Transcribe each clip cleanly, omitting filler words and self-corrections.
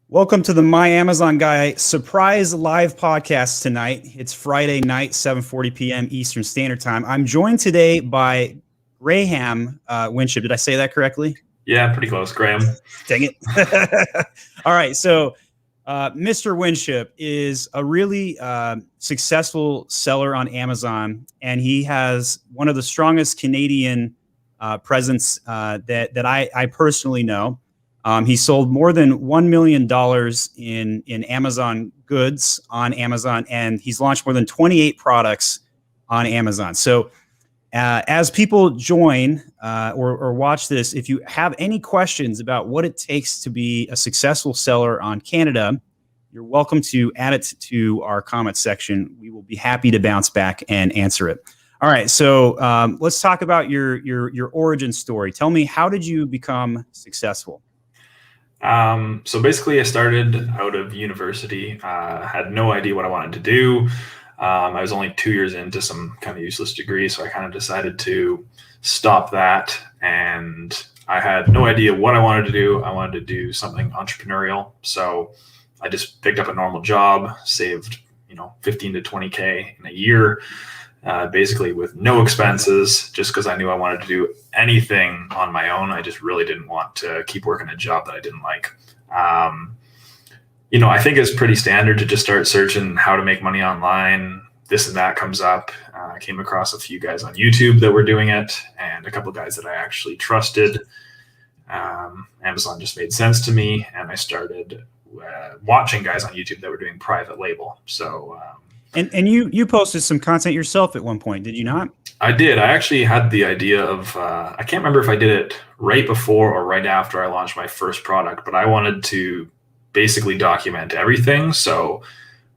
Welcome to the My Amazon Guy surprise live podcast tonight. It's Friday night, 7:40 p.m. Eastern Standard Time. I'm joined today by Graham Winship. Did I say that correctly? Yeah, pretty close, Graham. Dang it. All right, so Mr. Winship is a really successful seller on Amazon, and he has one of the strongest Canadian presence that I personally know. He sold more than $1 million in Amazon goods on Amazon, and he's launched more than 28 products on Amazon. So as people join or watch this, if you have any questions about what it takes to be a successful seller on Canada, you're welcome to add it to our comment section. We will be happy to bounce back and answer it. All right, so let's talk about your origin story. Tell me, how did you become successful? So basically I started out of university, had no idea what I wanted to do. I was only 2 years into some kind of useless degree, so I kind of decided to stop that, and I had no idea what I wanted to do. I wanted to do something entrepreneurial, so I just picked up a normal job, saved 15 to 20K in a year, basically with no expenses, just because I knew I wanted to do anything on my own. I just really didn't want to keep working a job that I didn't like. I think it's pretty standard to just start searching how to make money online. This and that comes up. I came across a few guys on YouTube that were doing it, and a couple of guys that I actually trusted. Amazon just made sense to me, and I started watching guys on YouTube that were doing private label. So And you posted some content yourself at one point, did you not? I did. I actually had the idea of, I can't remember if I did it right before or right after I launched my first product, but I wanted to basically document everything. So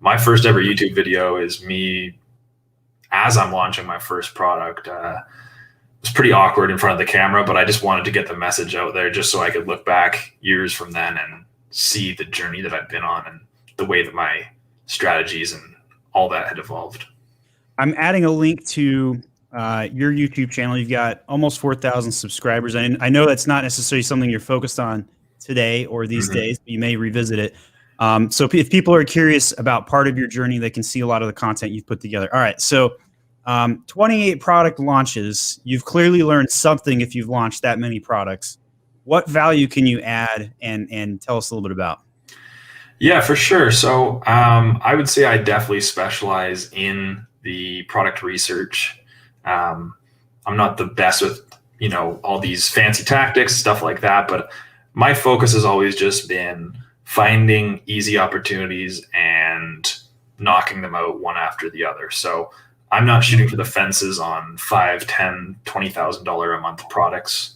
my first ever YouTube video is me as I'm launching my first product. It was pretty awkward in front of the camera, but I just wanted to get the message out there just so I could look back years from then and see the journey that I've been on and the way that my strategies and all that had evolved. I'm adding a link to your YouTube channel. You've got almost 4,000 subscribers. And I know that's not necessarily something you're focused on today or these days, but you may revisit it. So if people are curious about part of your journey, they can see a lot of the content you've put together. All right. So 28 product launches. You've clearly learned something if you've launched that many products. What value can you add and tell us a little bit about? Yeah, for sure. So I would say I definitely specialize in the product research. I'm not the best with, all these fancy tactics, stuff like that, but my focus has always just been finding easy opportunities and knocking them out one after the other. So I'm not shooting for the fences on $5,000, $10,000, $20,000 a month products.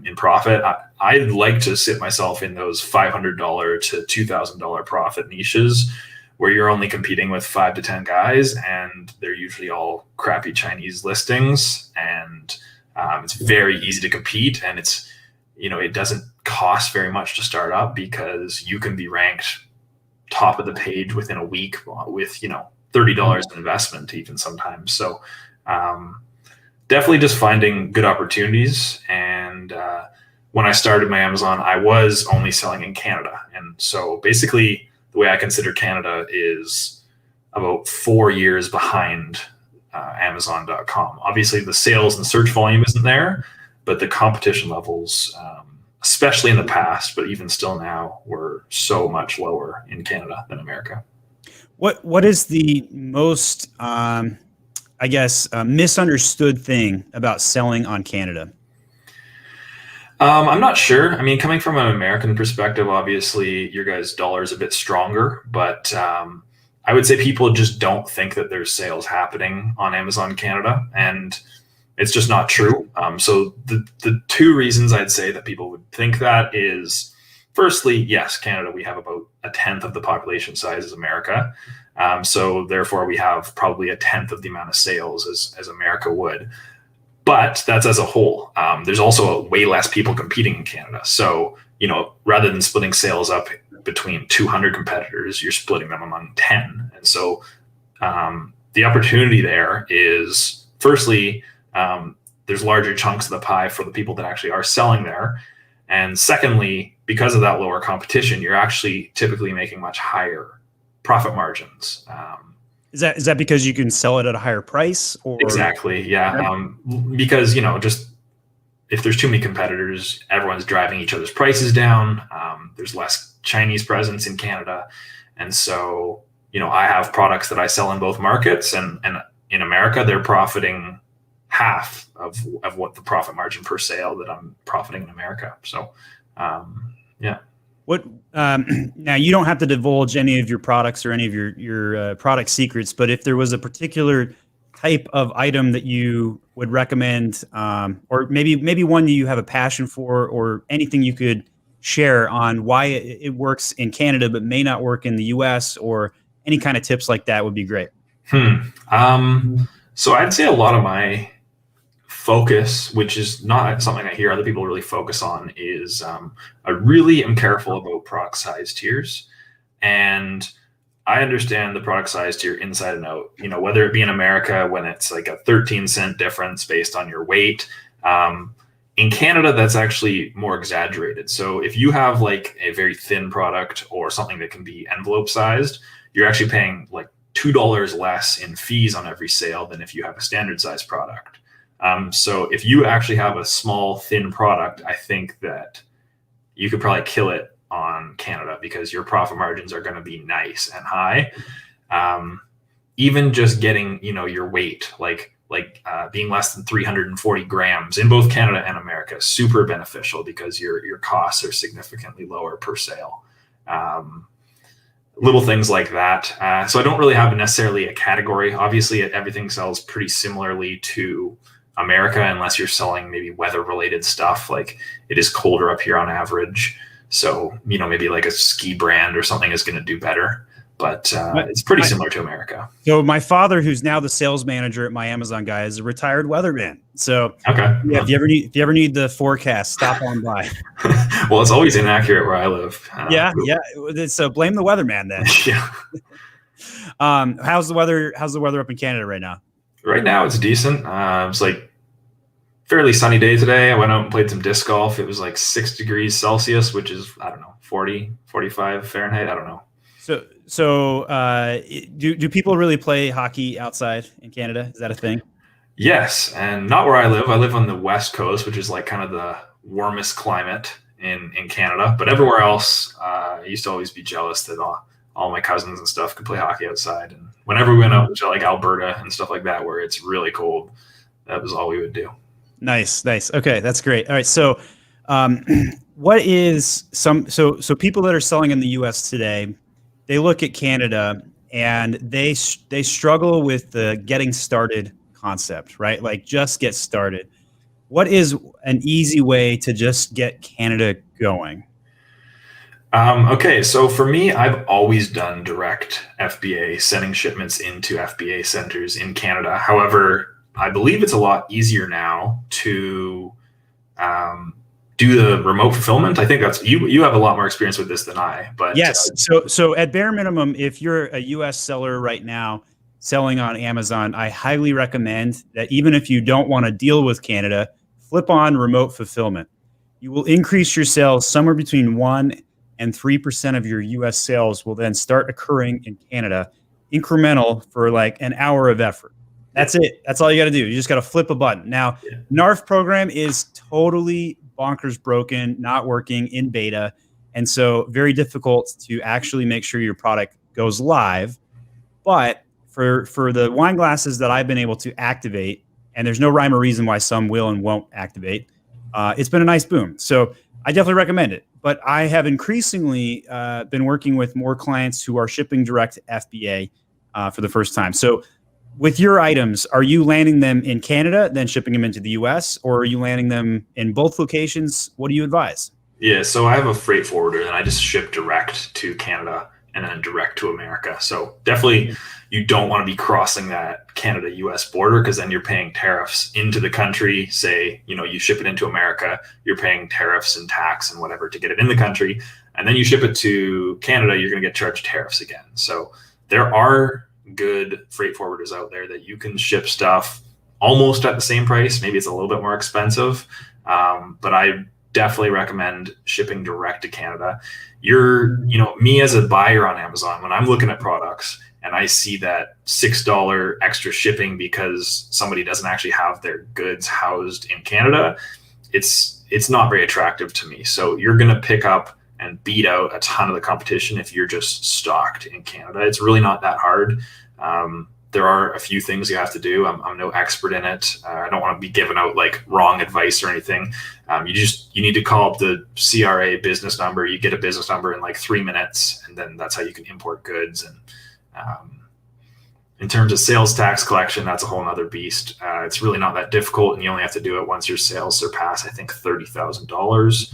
In profit, I'd like to sit myself in those $500 to $2,000 profit niches where you're only competing with 5 to 10 guys, and they're usually all crappy Chinese listings, and it's very easy to compete, and it's it doesn't cost very much to start up because you can be ranked top of the page within a week with $30 in investment even sometimes. So definitely just finding good opportunities. And when I started my Amazon, I was only selling in Canada. And so basically the way I consider Canada is about 4 years behind Amazon.com. Obviously the sales and search volume isn't there, but the competition levels, especially in the past, but even still now, were so much lower in Canada than America. What is the most misunderstood thing about selling on Canada? I'm not sure. I mean, coming from an American perspective, obviously your guys' dollar is a bit stronger, but I would say people just don't think that there's sales happening on Amazon Canada, and it's just not true. So the two reasons I'd say that people would think that is, firstly, yes, Canada, we have about a tenth of the population size as America. So therefore we have probably a tenth of the amount of sales as America would. But that's as a whole. There's also way less people competing in Canada. So, rather than splitting sales up between 200 competitors, you're splitting them among 10. And so the opportunity there is, firstly, there's larger chunks of the pie for the people that actually are selling there. And secondly, because of that lower competition, you're actually typically making much higher profit margins. Is that because you can sell it at a higher price, or? Exactly. Yeah. Because, just if there's too many competitors, everyone's driving each other's prices down. There's less Chinese presence in Canada. And so, I have products that I sell in both markets, and in America, they're profiting half of what the profit margin per sale that I'm profiting in America. So, yeah. What now? You don't have to divulge any of your products or any of your product secrets, but if there was a particular type of item that you would recommend, or maybe one that you have a passion for, or anything you could share on why it works in Canada but may not work in the U.S., or any kind of tips like that would be great. So I'd say a lot of my focus, which is not something I hear other people really focus on, is I really am careful about product size tiers. And I understand the product size tier inside and out, whether it be in America when it's like a 13-cent difference based on your weight. In Canada, that's actually more exaggerated. So if you have like a very thin product or something that can be envelope sized, you're actually paying like $2 less in fees on every sale than if you have a standard size product. So if you actually have a small, thin product, I think that you could probably kill it on Canada because your profit margins are going to be nice and high. Even just getting, your weight, like being less than 340 grams in both Canada and America, super beneficial because your costs are significantly lower per sale. Little things like that. So I don't really have necessarily a category. Obviously, everything sells pretty similarly to America, unless you're selling maybe weather related stuff. Like it is colder up here on average. So, maybe like a ski brand or something is going to do better, but it's pretty similar to America. So my father, who's now the sales manager at my Amazon guy, is a retired weatherman. So okay. Yeah, if you ever need the forecast, stop on by. Well, it's always inaccurate where I live. Yeah. So blame the weatherman then. Yeah. How's the weather up in Canada right now? Right now it's decent. It's like fairly sunny day today. I went out and played some disc golf. It was like 6 degrees Celsius, which is, 40, 45 Fahrenheit. I don't know. So do people really play hockey outside in Canada? Is that a thing? Yes. And not where I live. I live on the West Coast, which is like kind of the warmest climate in Canada. But everywhere else, I used to always be jealous that all my cousins and stuff could play hockey outside. And whenever we went out to like Alberta and stuff like that, where it's really cold, that was all we would do. Nice. Okay, that's great. All right, so what is so people that are selling in the U.S. today, they look at Canada and they struggle with the getting started concept, right? Like just get started. What is an easy way to just get Canada going? Okay, so for me, I've always done direct FBA, sending shipments into FBA centers in Canada. However, I believe it's a lot easier now to do the remote fulfillment. I think that's you have a lot more experience with this than I. But yes, so at bare minimum, if you're a U.S. seller right now selling on Amazon, I highly recommend that even if you don't want to deal with Canada, flip on remote fulfillment. You will increase your sales somewhere between 1% and 3% of your U.S. sales will then start occurring in Canada, incremental for like an hour of effort. That's it. That's all you got to do. You just got to flip a button. Now, NARF program is totally bonkers broken, not working in beta. And so very difficult to actually make sure your product goes live. But for the wine glasses that I've been able to activate, and there's no rhyme or reason why some will and won't activate, it's been a nice boom. So I definitely recommend it. But I have increasingly been working with more clients who are shipping direct to FBA for the first time. So with your items, are you landing them in Canada, then shipping them into the US, or are you landing them in both locations? What do you advise? Yeah, so I have a freight forwarder and I just ship direct to Canada and then direct to America. So definitely you don't want to be crossing that Canada-US border because then you're paying tariffs into the country. Say, you ship it into America, you're paying tariffs and tax and whatever to get it in the country. And then you ship it to Canada, you're going to get charged tariffs again. So there are good freight forwarders out there that you can ship stuff almost at the same price. Maybe it's a little bit more expensive. But I definitely recommend shipping direct to Canada. Me as a buyer on Amazon, when I'm looking at products and I see that $6 extra shipping because somebody doesn't actually have their goods housed in Canada, it's not very attractive to me. So you're going to pick up and beat out a ton of the competition if you're just stocked in Canada. It's really not that hard. There are a few things you have to do. I'm no expert in it. I don't want to be giving out like wrong advice or anything. You need to call up the CRA business number. You get a business number in like 3 minutes, and then that's how you can import goods. And in terms of sales tax collection, that's a whole nother beast. It's really not that difficult, and you only have to do it once your sales surpass, I think, $30,000.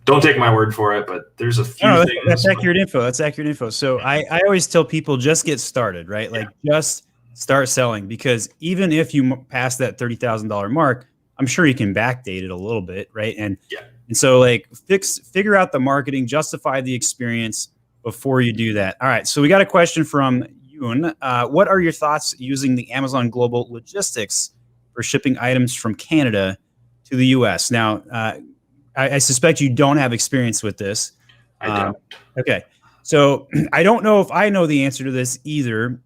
Don't take my word for it, but there's a few things. That's accurate info. That's accurate info. So I always tell people, just get started, right? Like just start selling, because even if you pass that $30,000 mark, I'm sure you can backdate it a little bit, right? And so like figure out the marketing, justify the experience before you do that. All right. So we got a question from Yoon. What are your thoughts using the Amazon Global Logistics for shipping items from Canada to the US? Now, I suspect you don't have experience with this. I don't. Okay. So I don't know if I know the answer to this either,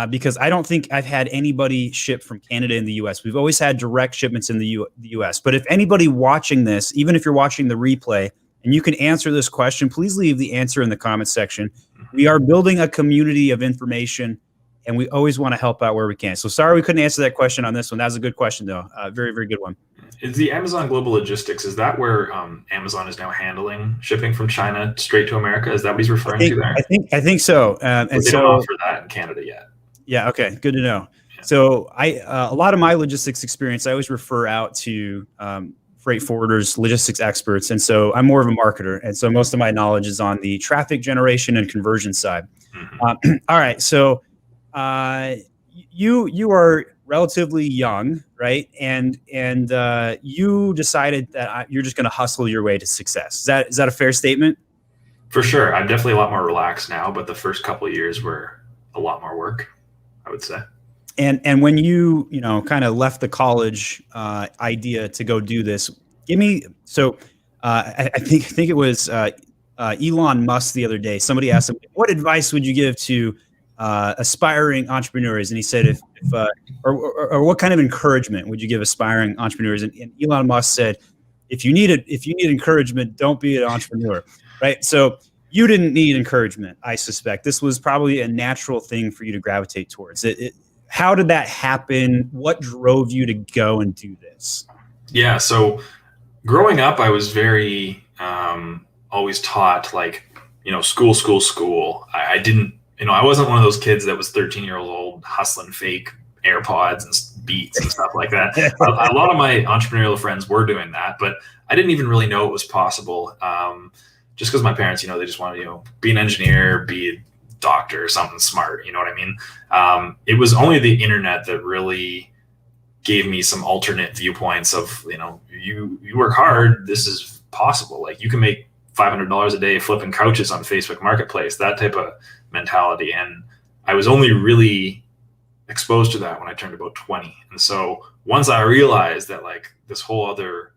because I don't think I've had anybody ship from Canada in the US. We've always had direct shipments in the US. But if anybody watching this, even if you're watching the replay and you can answer this question, please leave the answer in the comments section. We are building a community of information, and we always want to help out where we can. So sorry we couldn't answer that question on this one. That was a good question, though. Very, very good one. Is the Amazon Global Logistics, is that where Amazon is now handling shipping from China straight to America? Is that what he's referring to there? I think so. And they don't offer that in Canada yet. Yeah. Okay. Good to know. Yeah. So a lot of my logistics experience, I always refer out to freight forwarders, logistics experts. And so I'm more of a marketer. And so most of my knowledge is on the traffic generation and conversion side. Mm-hmm. All right. So you are relatively young, right? And you decided that you're just going to hustle your way to success. Is that a fair statement? For sure. I'm definitely a lot more relaxed now, but the first couple of years were a lot more work, I would say. And when you kind of left the college idea to go do this, I think it was Elon Musk the other day. Somebody asked him, what advice would you give to aspiring entrepreneurs? And he said, or what kind of encouragement would you give aspiring entrepreneurs? And Elon Musk said, if you need encouragement, don't be an entrepreneur, right? So you didn't need encouragement, I suspect. This was probably a natural thing for you to gravitate towards. How did that happen? What drove you to go and do this? Yeah, so growing up, I was very always taught like, school. I didn't, I wasn't one of those kids that was 13 years old hustling fake AirPods and Beats and stuff like that. A lot of my entrepreneurial friends were doing that, but I didn't even really know it was possible. Just because my parents, they just wanted, be an engineer, be a doctor, something smart, you know what I mean? It was only the internet that really gave me some alternate viewpoints of, you work hard, this is possible. Like you can make $500 a day flipping couches on Facebook Marketplace, that type of mentality. And I was only really exposed to that when I turned about 20. And so once I realized that like this whole other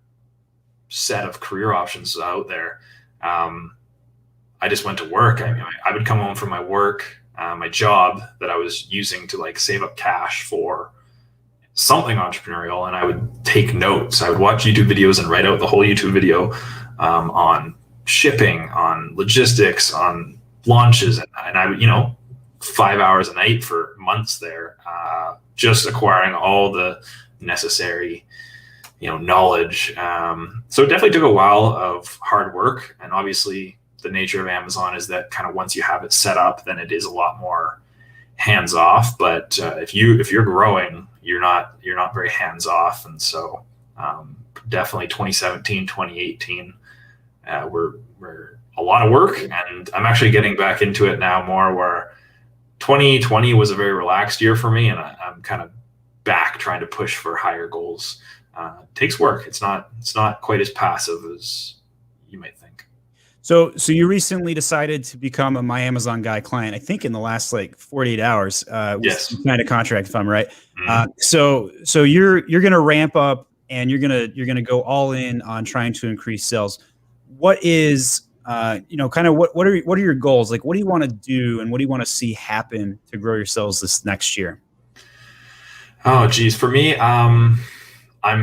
set of career options out there, I just went to work. I would come home from my work, my job that I was using to like save up cash for something entrepreneurial, and I would take notes. I would watch YouTube videos and write out the whole YouTube video on shipping, on logistics, on launches, and I would, 5 hours a night for months there, just acquiring all the necessary, knowledge. So it definitely took a while of hard work, and obviously the nature of Amazon is that kind of once you have it set up, then it is a lot more hands off. But if you're growing, you're not very hands off, and so definitely 2017, 2018 were a lot of work, and I'm actually getting back into it now more. Where 2020 was a very relaxed year for me, and I'm kind of back trying to push for higher goals. It takes work. It's not quite as passive as you might think. So you recently decided to become a My Amazon Guy client, I think in the last like 48 hours. Yes. Kind of contract, if I'm right. Mm-hmm. So you're going to ramp up and you're gonna go all in on trying to increase sales. What is kind of what are your goals? Like, what do you want to do, and what do you want to see happen to grow your sales this next year? Oh, geez. For me, I'm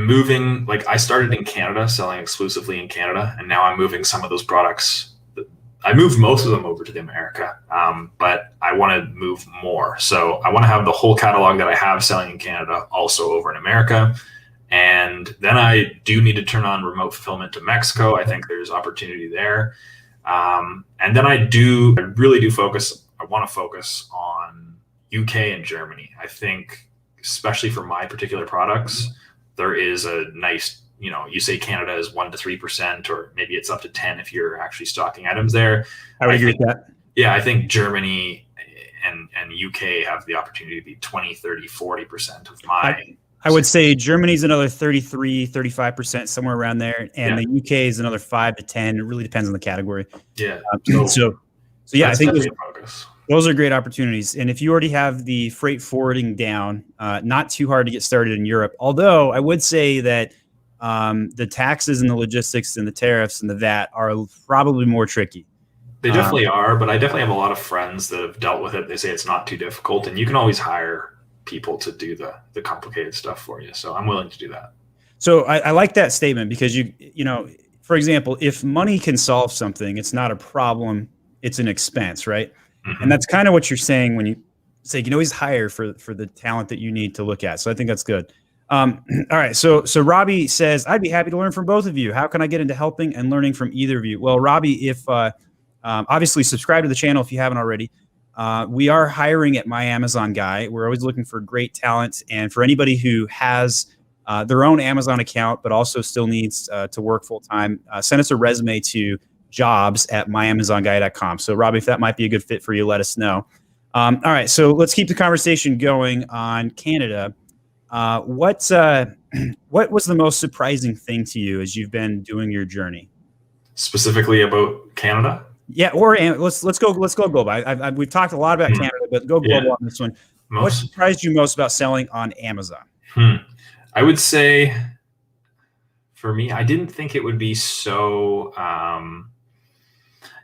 moving, like I started in Canada, selling exclusively in Canada, and now I'm moving some of those products. I moved most of them over to the America, but I want to move more. So I want to have the whole catalog that I have selling in Canada also over in America. And then I do need to turn on remote fulfillment to Mexico. I think there's opportunity there. And then I really do focus, I want to focus on UK and Germany. I think, especially for my particular products, there is a nice, you say Canada is 1 to 3%, or maybe it's up to 10 if you're actually stocking items there. I would agree with that. Yeah, I think Germany and UK have the opportunity to be 20, 30, 40% of my. I would say Germany's another 33, 35%, somewhere around there. And the UK is another 5 to 10. It really depends on the category. Yeah. So yeah, I think focus. Those are great opportunities. And if you already have the freight forwarding down, not too hard to get started in Europe. Although I would say that the taxes and the logistics and the tariffs and the VAT are probably more tricky. They definitely are, but I definitely have a lot of friends that have dealt with it. They say it's not too difficult, and you can always hire people to do the complicated stuff for you. So I'm willing to do that. So I like that statement, because for example, if money can solve something, it's not a problem, it's an expense, right? Mm-hmm. And that's kind of what you're saying when you say you can always hire for the talent that you need to look at. So I think that's good. All right. So Robbie says, I'd be happy to learn from both of you. How can I get into helping and learning from either of you? Well, Robbie, if obviously subscribe to the channel if you haven't already. We are hiring at My Amazon Guy. We're always looking for great talent. And for anybody who has their own Amazon account, but also still needs to work full time, send us a resume to jobs@myamazonguy.com. So Robbie, if that might be a good fit for you, let us know. All right. So let's keep the conversation going on Canada. What was the most surprising thing to you as you've been doing your journey? Specifically about Canada? Yeah, or let's go global. We've talked a lot about Canada, but go global on this one. What surprised you most about selling on Amazon? I would say, for me, I didn't think it would be so.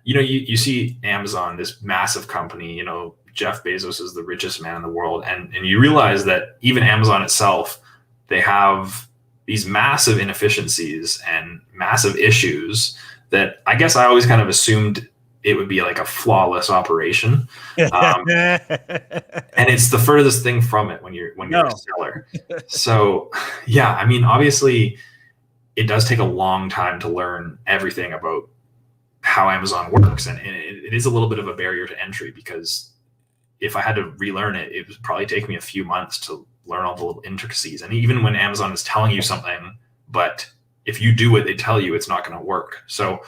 You see Amazon, this massive company. Jeff Bezos is the richest man in the world, and you realize that even Amazon itself, they have these massive inefficiencies and massive issues that I guess I always kind of assumed it would be like a flawless operation. And it's the furthest thing from it when you're a seller. So yeah, I mean, obviously it does take a long time to learn everything about how Amazon works. And it is a little bit of a barrier to entry, because if I had to relearn it, it would probably take me a few months to learn all the little intricacies. And even when Amazon is telling you something, but if you do what they tell you, it's not going to work. So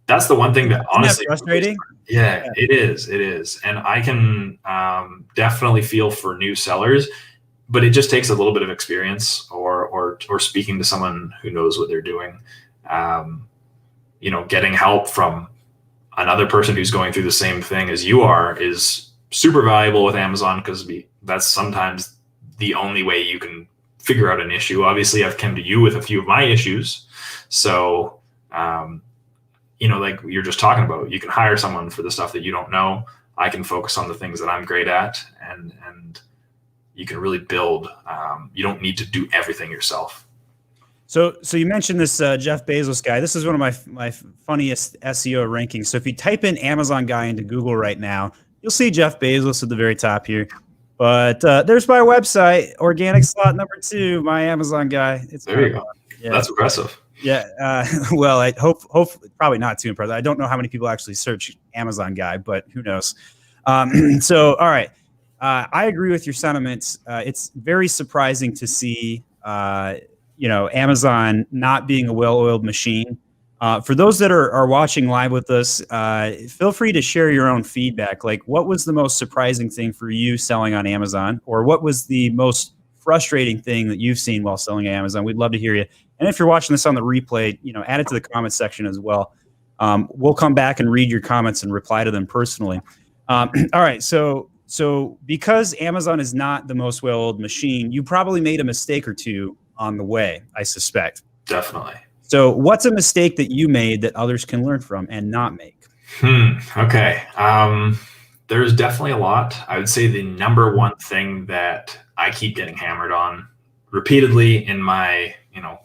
that's the one thing that honestly, frustrating. Yeah, it is. And I can definitely feel for new sellers, but it just takes a little bit of experience or speaking to someone who knows what they're doing. Getting help from another person who's going through the same thing as you are is super valuable with Amazon, because that's sometimes the only way you can figure out an issue. Obviously, I've come to you with a few of my issues. So, like you're just talking about, you can hire someone for the stuff that you don't know. I can focus on the things that I'm great at, and you can really build. You don't need to do everything yourself. So you mentioned this Jeff Bezos guy. This is one of my funniest SEO rankings. So if you type in Amazon Guy into Google right now, you'll see Jeff Bezos at the very top here. But there's my website, organic slot number 2, My Amazon Guy. There you go. Yeah. That's impressive. Yeah. Well, I hope probably not too impressive. I don't know how many people actually search Amazon Guy, but who knows? So all right. I agree with your sentiments. It's very surprising to see Amazon not being a well-oiled machine. For those that are watching live with us, feel free to share your own feedback. Like, what was the most surprising thing for you selling on Amazon? Or what was the most frustrating thing that you've seen while selling on Amazon? We'd love to hear you. And if you're watching this on the replay, add it to the comments section as well. We'll come back and read your comments and reply to them personally. All right, so because Amazon is not the most well-oiled machine, you probably made a mistake or two on the way, I suspect. Definitely. So what's a mistake that you made that others can learn from and not make? Okay. There's definitely a lot. I would say the number one thing that I keep getting hammered on repeatedly in my,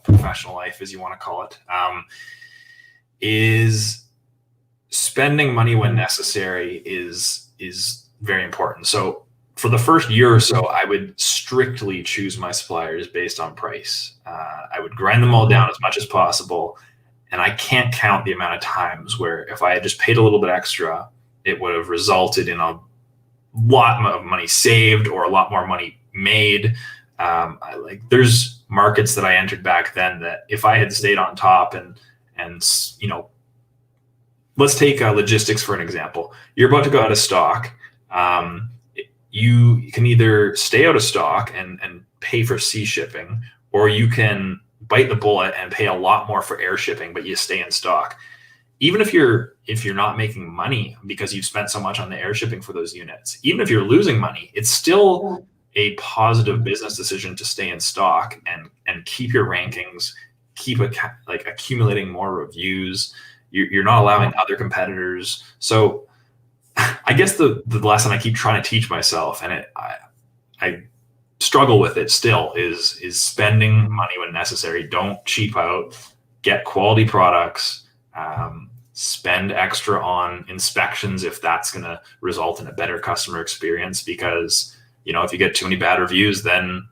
professional life, as you want to call it, is spending money when necessary is very important. So for the first year or so, I would strictly choose my suppliers based on price. I would grind them all down as much as possible. And I can't count the amount of times where if I had just paid a little bit extra, it would have resulted in a lot of money saved or a lot more money made. There's markets that I entered back then that if I had stayed on top and let's take logistics for an example. You're about to go out of stock. You can either stay out of stock and pay for sea shipping, or you can bite the bullet and pay a lot more for air shipping, but you stay in stock. Even if you're not making money because you've spent so much on the air shipping for those units, even if you're losing money, it's still a positive business decision to stay in stock and keep your rankings, keep accumulating more reviews. You're not allowing other competitors. So I guess the lesson I keep trying to teach myself, and I struggle with it still, is spending money when necessary. Don't cheap out. Get quality products. Spend extra on inspections if that's going to result in a better customer experience. Because if you get too many bad reviews, then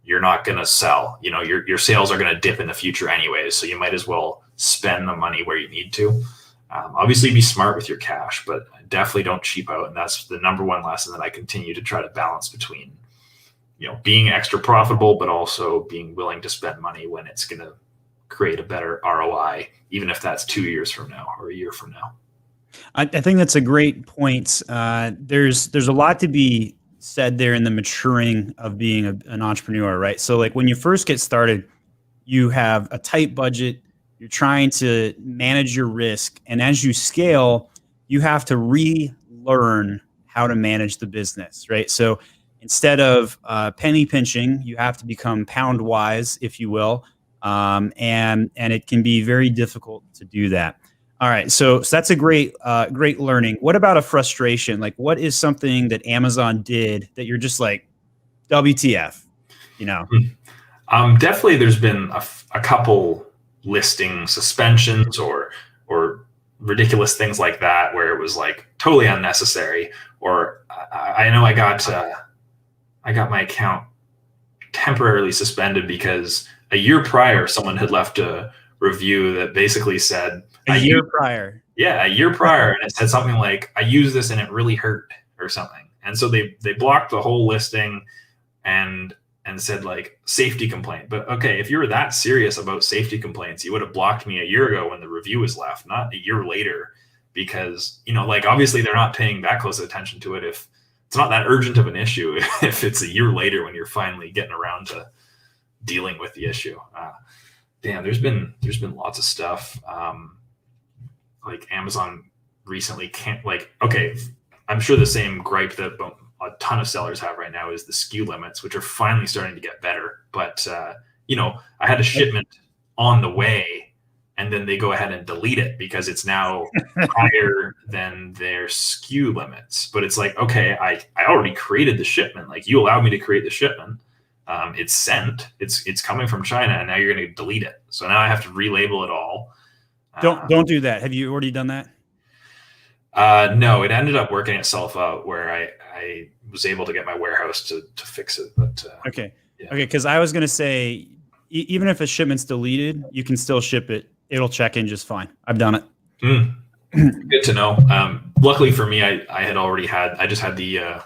you're not going to sell. Your sales are going to dip in the future anyways. So you might as well spend the money where you need to. Obviously, be smart with your cash, but definitely don't cheap out. And that's the number one lesson that I continue to try to balance between, being extra profitable, but also being willing to spend money when it's going to create a better ROI, even if that's 2 years from now or a year from now. I think that's a great point. There's a lot to be said there in the maturing of being an entrepreneur, right? So like when you first get started, you have a tight budget. You're trying to manage your risk. And as you scale, you have to relearn how to manage the business, right? So instead of penny pinching, you have to become pound wise, if you will. And it can be very difficult to do that. All right. So that's a great learning. What about a frustration? Like what is something that Amazon did that you're just like, WTF, Definitely there's been a couple listing suspensions or ridiculous things like that where it was like totally unnecessary. Or I know I got my account temporarily suspended because a year prior someone had left a review that basically said a year prior, and it said something like, I used this and it really hurt or something. And so they blocked the whole listing and said like safety complaint. But okay, if you were that serious about safety complaints, you would have blocked me a year ago when the review was left, not a year later, because obviously they're not paying that close attention to it if it's not that urgent of an issue. If it's a year later when you're finally getting around to dealing with the issue. There's been lots of stuff. Like Amazon recently I'm sure the same gripe that a ton of sellers have right now is the SKU limits, which are finally starting to get better. But, I had a shipment on the way and then they go ahead and delete it because it's now higher than their SKU limits. But it's like, okay, I already created the shipment. Like you allowed me to create the shipment. It's sent, it's coming from China, and now you're going to delete it. So now I have to relabel it all. Don't do that. Have you already done that? No, it ended up working itself out where I was able to get my warehouse to fix it. But okay. Because I was going to say, even if a shipment's deleted, you can still ship it. It'll check in just fine. I've done it. Good to know. Luckily for me, I just had the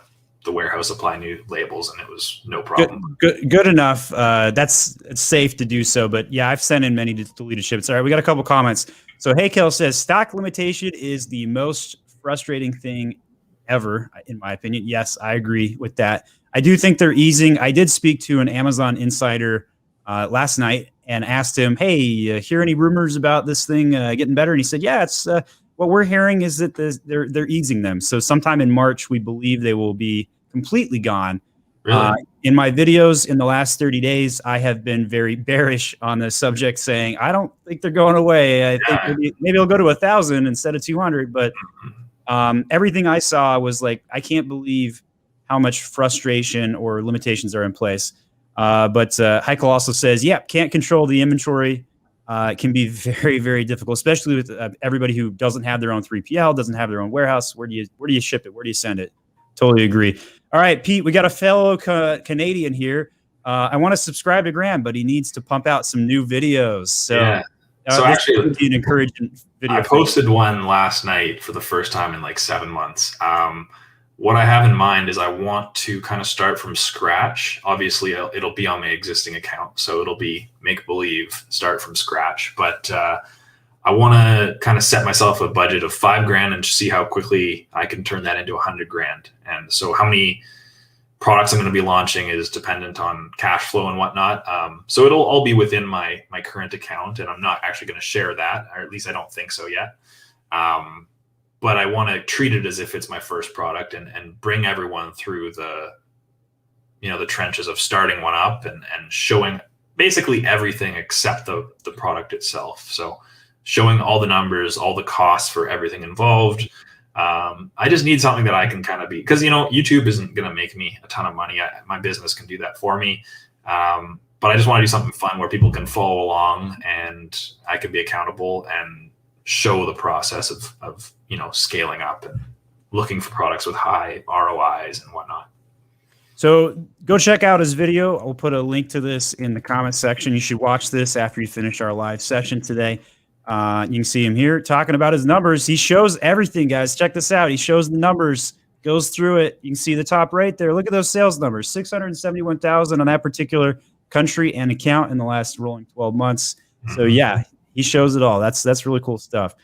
warehouse apply new labels and it was no problem. Good enough. It's safe to do so. But yeah, I've sent in many deleted shipments. All right, we got a couple comments. So Hey Kel says stock limitation is the most frustrating thing ever, in my opinion. Yes, I agree with that. I do think they're easing. I did speak to an Amazon insider last night and asked him, hey, hear any rumors about this thing getting better? And he said, yeah, it's what we're hearing is that they're easing them. So sometime in March, we believe they will be completely gone. Really? In my videos in the last 30 days, I have been very bearish on the subject, saying I don't think they're going away. I think Yeah. maybe it'll go to 1,000 instead of 200. But everything I saw was like, I can't believe how much frustration or limitations are in place. But Heikel also says, yeah, can't control the inventory. It can be very, very difficult, especially with everybody who doesn't have their own 3PL, doesn't have their own warehouse. Where do you ship it? Where do you send it? Totally agree. All right, Pete, we got a fellow Canadian here. I want to subscribe to Graham, but he needs to pump out some new videos. So, Yeah. So this actually, would be an encouraging video. I posted one last night for the first time in like 7 months. What I have in mind is I want to kind of start from scratch. Obviously, it'll be on my existing account, so it'll be make believe, start from scratch. But I want to kind of set myself a budget of $5,000 and see how quickly I can turn that into $100,000. And so, how many products I'm going to be launching is dependent on cash flow and whatnot. So it'll all be within my current account, and I'm not actually going to share that, or at least I don't think so yet. But I want to treat it as if it's my first product and bring everyone through the trenches of starting one up and showing basically everything except the product itself. So showing all the numbers, all the costs for everything involved. I just need something that I can kind of be, because YouTube isn't going to make me a ton of money. My business can do that for me. But I just want to do something fun where people can follow along and I can be accountable and show the process of scaling up and looking for products with high ROIs and whatnot. So go check out his video. I'll put a link to this in the comment section. You should watch this after you finish our live session today. You can see him here talking about his numbers. He shows everything, guys. Check this out. He shows the numbers, goes through it. You can see the top right there. Look at those sales numbers, 671,000 on that particular country and account in the last rolling 12 months. So yeah, he shows it all. That's really cool stuff.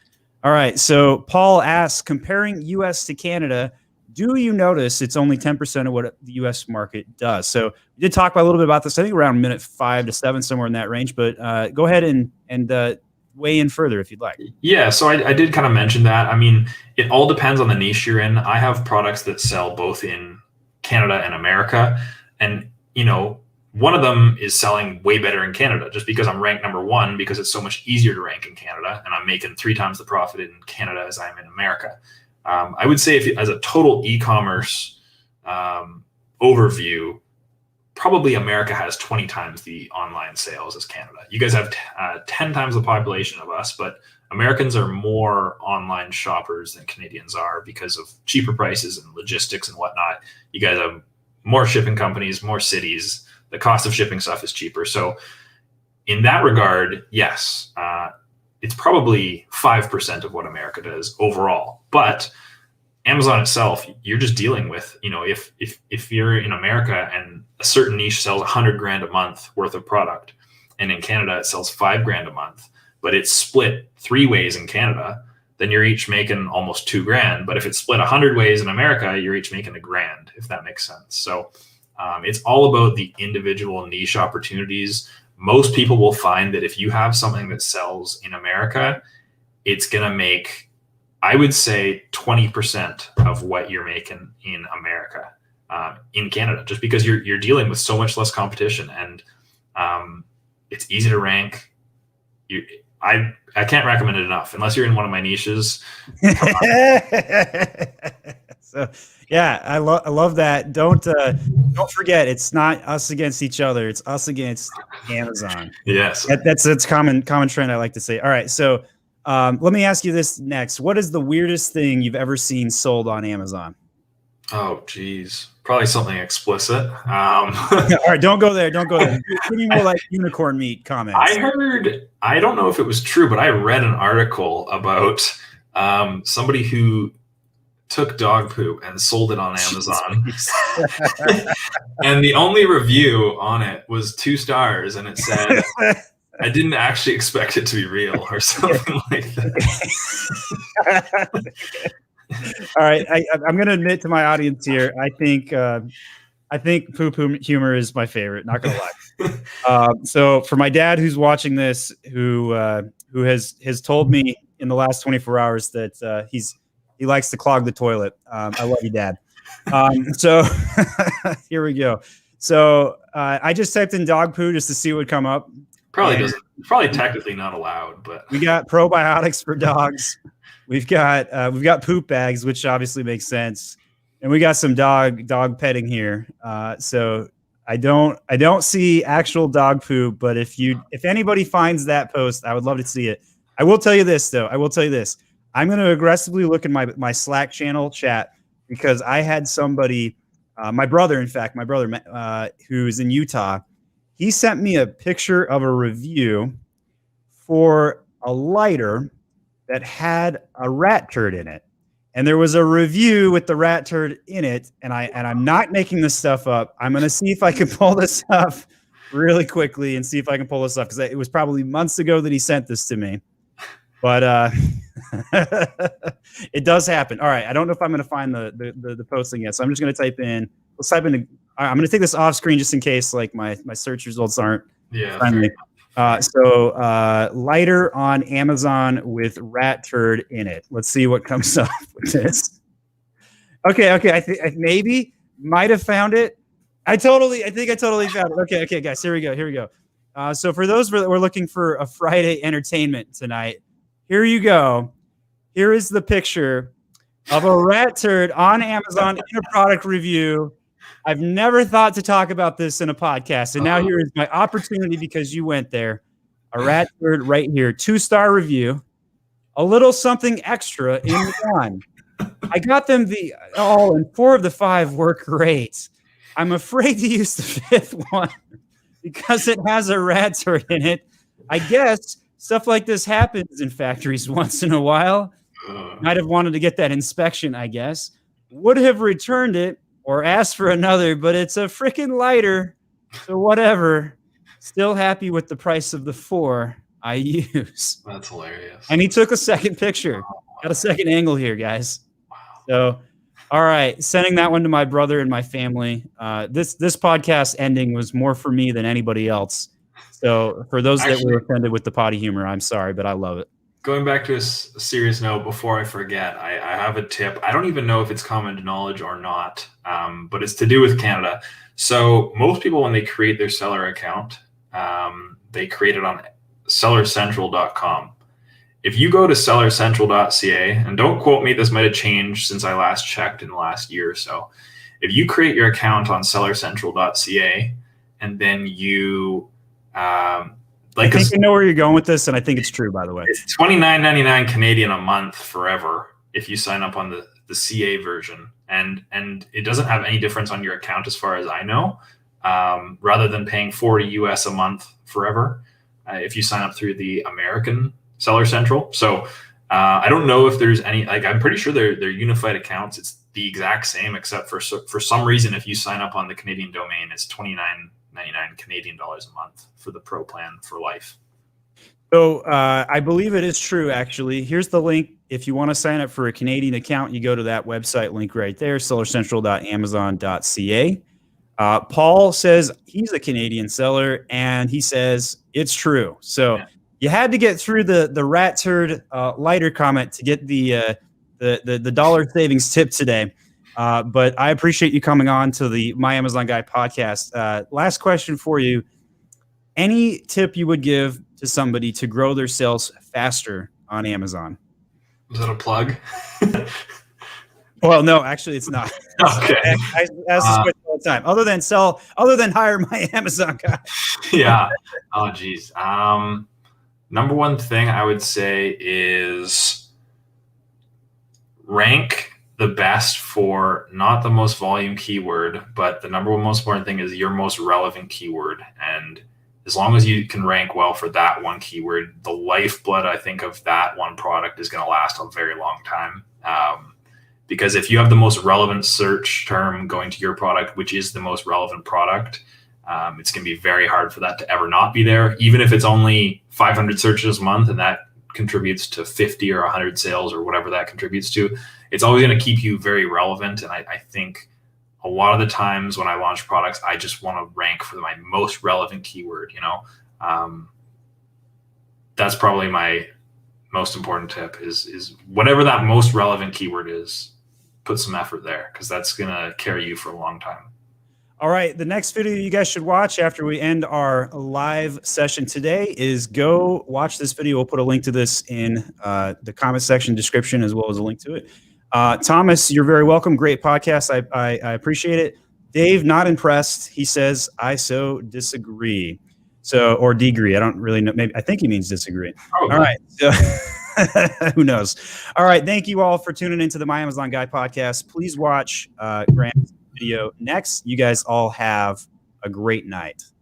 All right. So Paul asks, comparing US to Canada, do you notice it's only 10% of what the US market does? So we did talk a little bit about this, I think around minute 5 to 7, somewhere in that range, but go ahead and weigh in further if you'd like. Yeah, so I did kind of mention that. I mean, it all depends on the niche you're in. I have products that sell both in Canada and America. And, one of them is selling way better in Canada just because I'm ranked number 1 because it's so much easier to rank in Canada. And I'm making 3 times the profit in Canada as I am in America. I would say as a total e-commerce overview, probably America has 20 times the online sales as Canada. You guys have 10 times the population of us, but Americans are more online shoppers than Canadians are because of cheaper prices and logistics and whatnot. You guys have more shipping companies, more cities. The cost of shipping stuff is cheaper. So in that regard, yes, it's probably 5% of what America does overall. But Amazon itself, you're just dealing with, if you're in America and a certain niche sells $100,000 a month worth of product, and in Canada it sells $5,000 a month, but it's split 3 ways in Canada, then you're each making almost $2,000. But if it's split 100 ways in America, you're each making $1,000, if that makes sense. So it's all about the individual niche opportunities. Most people will find that if you have something that sells in America, it's going to make, I would say, 20% of what you're making in America, in Canada, just because you're dealing with so much less competition, and it's easy to rank. I can't recommend it enough unless you're in one of my niches. So yeah, I love that. Don't forget, it's not us against each other. It's us against Amazon. Yes, that's common trend, I like to say. All right, so let me ask you this next. What is the weirdest thing you've ever seen sold on Amazon? Oh, geez. Probably something explicit. All right, don't go there. Don't go there. Any more like unicorn meat comments? I don't know if it was true, but I read an article about somebody who took dog poop and sold it on Amazon. And the only review on it was 2 stars, and it said, I didn't actually expect it to be real, or something like that. All right, I'm going to admit to my audience here. I think poo-poo humor is my favorite. Not going to lie. So for my dad, who's watching this, who has told me in the last 24 hours that he likes to clog the toilet. I love you, Dad. So here we go. So I just typed in dog poo just to see what would come up. Probably technically not allowed, but we got probiotics for dogs. We've got poop bags, which obviously makes sense, and we got some dog petting here. So I don't see actual dog poop, but if anybody finds that post, I would love to see it. I will tell you this though. I'm going to aggressively look in my Slack channel chat because I had somebody, my brother, who's in Utah, he sent me a picture of a review for a lighter that had a rat turd in it. And there was a review with the rat turd in it. And I'm not making this stuff up. I'm going to see if I can pull this up really quickly and see if I can pull this up because it was probably months ago that he sent this to me. But it does happen. All right. I don't know if I'm going to find the posting yet. So I'm just going to type in. I'm going to take this off screen just in case like my search results aren't friendly. Lighter on Amazon with rat turd in it. Let's see what comes up with this. Okay. I think maybe might have found it. I think I totally found it. Okay, guys, here we go. So for those that were looking for a Friday entertainment tonight, here you go. Here is the picture of a rat turd on Amazon in a product review. I've never thought to talk about this in a podcast, and now here is my opportunity because you went there. A rat turd right here, 2-star review. A little something extra in one. I got them and 4 of the 5 were great. I'm afraid to use the 5th one because it has a rat turd in it. I guess stuff like this happens in factories once in a while. Might have wanted to get that inspection, I guess. Would have returned it or asked for another, but it's a freaking lighter. So whatever. Still happy with the price of the 4 I use. That's hilarious. And he took a second picture. Got a second angle here, guys. Wow. So, all right. Sending that one to my brother and my family. This podcast ending was more for me than anybody else. So for those that were offended with the potty humor, I'm sorry, but I love it. Going back to a serious note, before I forget, I have a tip. I don't even know if it's common knowledge or not, but it's to do with Canada. So most people, when they create their seller account, they create it on sellercentral.com. If you go to sellercentral.ca, and don't quote me, this might have changed since I last checked in the last year or so. If you create your account on sellercentral.ca and then you I think I know where you're going with this, and I think it's true, by the way. It's $29.99 Canadian a month forever if you sign up on the CA version, and it doesn't have any difference on your account as far as I know. Rather than paying $40 US a month forever, if you sign up through the American Seller Central. So I don't know if there's any. I'm pretty sure they're unified accounts. It's the exact same, except for some reason, if you sign up on the Canadian domain, it's $29.99 Canadian dollars a month for the Pro plan for life. So I believe it is true, actually. Here's the link. If you want to sign up for a Canadian account, you go to that website link right there, sellercentral.amazon.ca. Paul says he's a Canadian seller, and he says it's true. So you had to get through the rat turd lighter comment to get the dollar savings tip today. But I appreciate you coming on to the My Amazon Guy podcast. Last question for you. Any tip you would give to somebody to grow their sales faster on Amazon? Is that a plug? Well, no, actually it's not. Okay. I ask this question all the time. Other than hire My Amazon Guy. Yeah. Oh, geez. Number one thing I would say is rank the best for not the most volume keyword, but the number one most important thing is your most relevant keyword. And as long as you can rank well for that one keyword, the lifeblood, I think, of that one product is going to last a very long time. Because if you have the most relevant search term going to your product, which is the most relevant product, it's going to be very hard for that to ever not be there. Even if it's only 500 searches a month and that contributes to 50 or 100 sales or whatever that contributes to, it's always going to keep you very relevant. And I think a lot of the times when I launch products, I just want to rank for my most relevant keyword, that's probably my most important tip is whatever that most relevant keyword is, put some effort there, because that's going to carry you for a long time. All right. The next video you guys should watch after we end our live session today is go watch this video. We'll put a link to this in the comment section description, as well as a link to it. Thomas, you're very welcome. Great podcast. I appreciate it. Dave, not impressed. He says, I so disagree. So, or degree. I don't really know. Maybe I think he means disagree. Oh, all right. So, who knows? All right. Thank you all for tuning into the My Amazon Guy podcast. Please watch Graham's video next. You guys all have a great night.